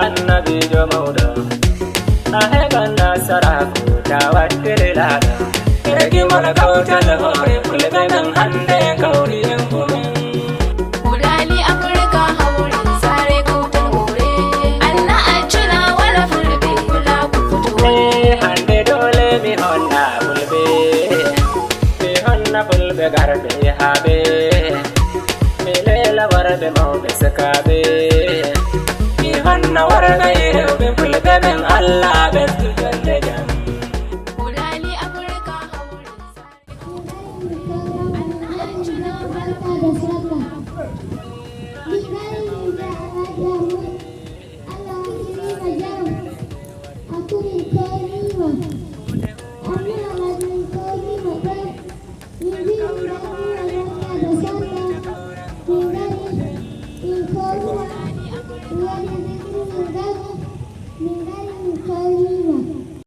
Annabi Jamauda, Ahegana Saraku, Tawatilada, Regimana Kautal Hore, Pulegan Hande Kauri and Woman. Udali Africa, Howry, Sare Kautal Hore, Anna Achuna, Walla Fulbe, Kula Kutu, Hande Dole, Mihonna Fulbe, Mihonna Fulbe Garbe, Habe, Milela Varbe Mobesakabe. Hanna warga yero bin fulbe ben Allah ben